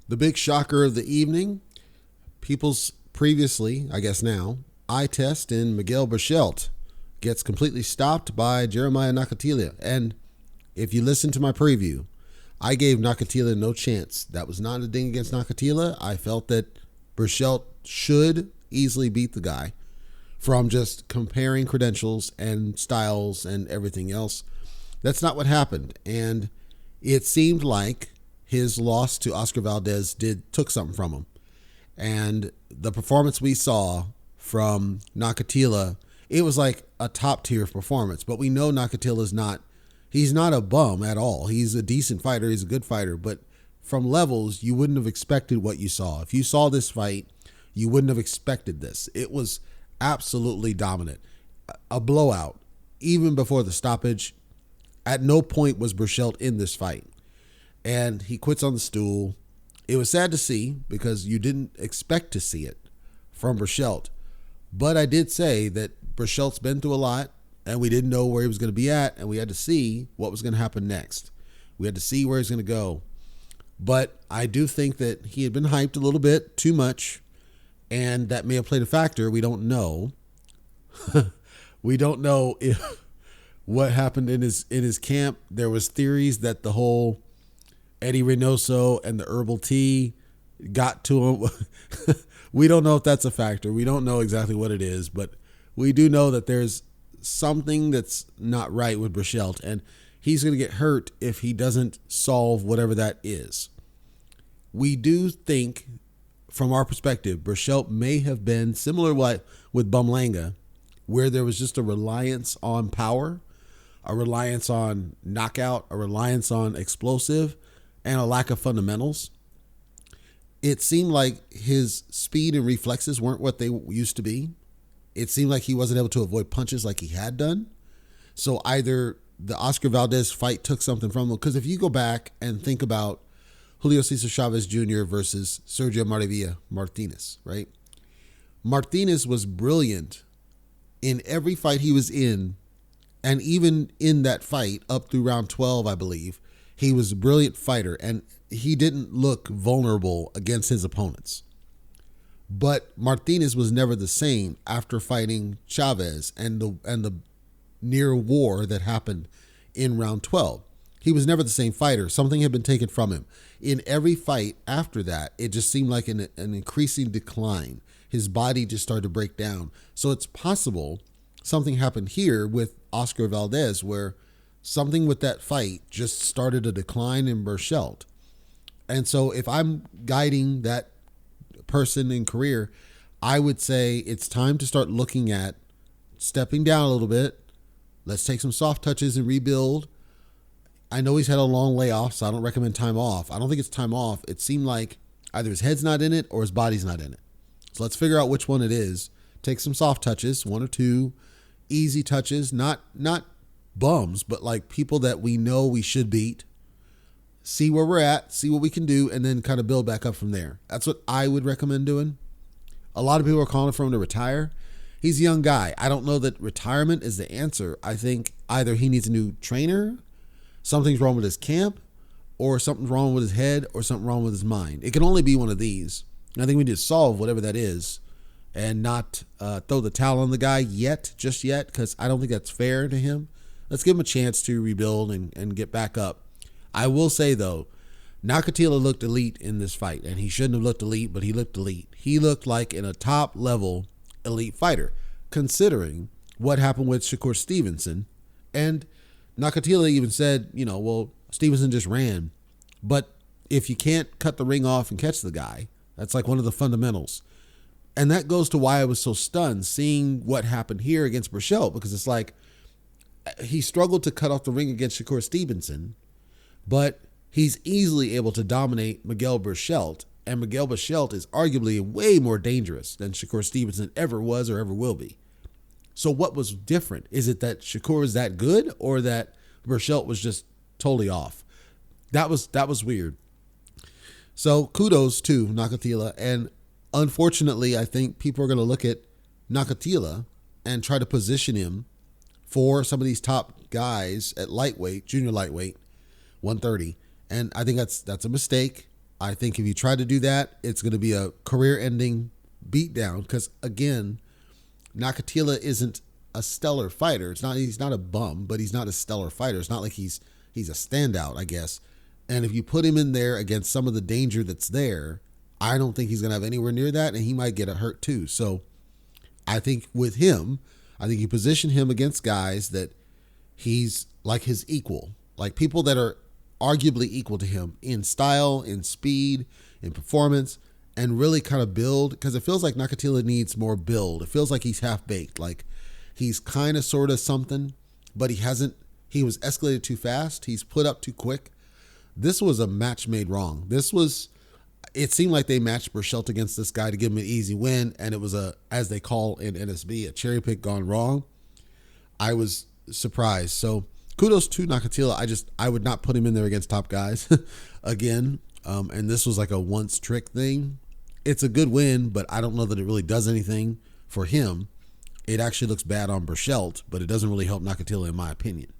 The big shocker of the evening, people's previously, I guess now, eye test in Miguel Berchelt gets completely stopped by Jeremiah Nakathila. And if you listen to my preview, I gave Nakathila no chance. That was not a ding against Nakathila. I felt that Berchelt should easily beat the guy from just comparing credentials and styles and everything else. That's not what happened. And it seemed like his loss to Oscar Valdez took something from him. And the performance we saw from Nakathila, it was like a top tier performance. But we know Nakathila's he's not a bum at all. He's a decent fighter. He's a good fighter. But from levels, you wouldn't have expected what you saw. If you saw this fight, you wouldn't have expected this. It was absolutely dominant. A blowout. Even before the stoppage, at no point was Berchelt in this fight. And he quits on the stool. It was sad to see because you didn't expect to see it from Berchelt. But I did say that Berchelt's been through a lot and we didn't know where he was going to be at, and we had to see what was going to happen next. We had to see where he's going to go. But I do think that he had been hyped a little bit too much, and that may have played a factor. We don't know. We don't know if what happened in his camp. There was theories that the whole Eddie Reynoso and the herbal tea got to him. We don't know if that's a factor. We don't know exactly what it is, but we do know that there's something that's not right with Berchelt, and he's going to get hurt if he doesn't solve whatever that is. We do think, from our perspective, Berchelt may have been similar with Bumlanga, where there was just a reliance on power, a reliance on knockout, a reliance on explosive, and a lack of fundamentals. It seemed like his speed and reflexes weren't what they used to be. It seemed like he wasn't able to avoid punches like he had done. So either the Oscar Valdez fight took something from him, because if you go back and think about Julio Cesar Chavez Jr. versus Sergio Maravilla Martinez, right? Martinez was brilliant in every fight he was in, and even in that fight up through round 12, I believe, he was a brilliant fighter, and he didn't look vulnerable against his opponents. But Martinez was never the same after fighting Chavez and the near war that happened in round 12. He was never the same fighter. Something had been taken from him. In every fight after that, it just seemed like an increasing decline. His body just started to break down. So it's possible something happened here with Oscar Valdez, where something with that fight just started a decline in Berchelt. And so if I'm guiding that person in career, I would say it's time to start looking at stepping down a little bit. Let's take some soft touches and rebuild. I know he's had a long layoff, so I don't recommend time off. I don't think it's time off. It seemed like either his head's not in it or his body's not in it. So let's figure out which one it is. Take some soft touches, one or two easy touches, not bums, but like people that we know we should beat. See where we're at, see what we can do, and then kind of build back up from there. That's what I would recommend doing. A lot of people are calling for him to retire. He's a young guy. I don't know that retirement is the answer. I think either he needs a new trainer, something's wrong with his camp, or something's wrong with his head, or something wrong with his mind. It can only be one of these. And I think we need to solve whatever that is and not throw the towel on the guy just yet, because I don't think that's fair to him. Let's give him a chance to rebuild and get back up. I will say, though, Nakathila looked elite in this fight, and he shouldn't have looked elite, but he looked elite. He looked like a top-level elite fighter, considering what happened with Shakur Stevenson. And Nakathila even said, well, Stevenson just ran. But if you can't cut the ring off and catch the guy, that's like one of the fundamentals. And that goes to why I was so stunned seeing what happened here against Berchelt, because it's like he struggled to cut off the ring against Shakur Stevenson, but he's easily able to dominate Miguel Berchelt, and Miguel Berchelt is arguably way more dangerous than Shakur Stevenson ever was or ever will be. So what was different? Is it that Shakur is that good, or that Berchelt was just totally off? That was weird. So kudos to Nakathila, and unfortunately, I think people are going to look at Nakathila and try to position him for some of these top guys at lightweight, junior lightweight, 130. And I think that's a mistake. I think if you try to do that, it's going to be a career-ending beatdown because, again, Nakathila isn't a stellar fighter. He's not a bum, but he's not a stellar fighter. It's not like he's a standout, I guess. And if you put him in there against some of the danger that's there, I don't think he's going to have anywhere near that, and he might get hurt too. So I think with him, I think you position him against guys that he's like his equal, like people that are arguably equal to him in style, in speed, in performance, and really kind of build, because it feels like Nakathila needs more build. It feels like he's half-baked, like he's kind of sort of something, but he was escalated too fast. He's put up too quick. This was a match made wrong. It seemed like they matched Berchelt against this guy to give him an easy win, and it was as they call in NSB, a cherry pick gone wrong. I was surprised. So kudos to Nakathila. I would not put him in there against top guys again. And this was like a once trick thing. It's a good win, but I don't know that it really does anything for him. It actually looks bad on Berchelt, but it doesn't really help Nakathila in my opinion.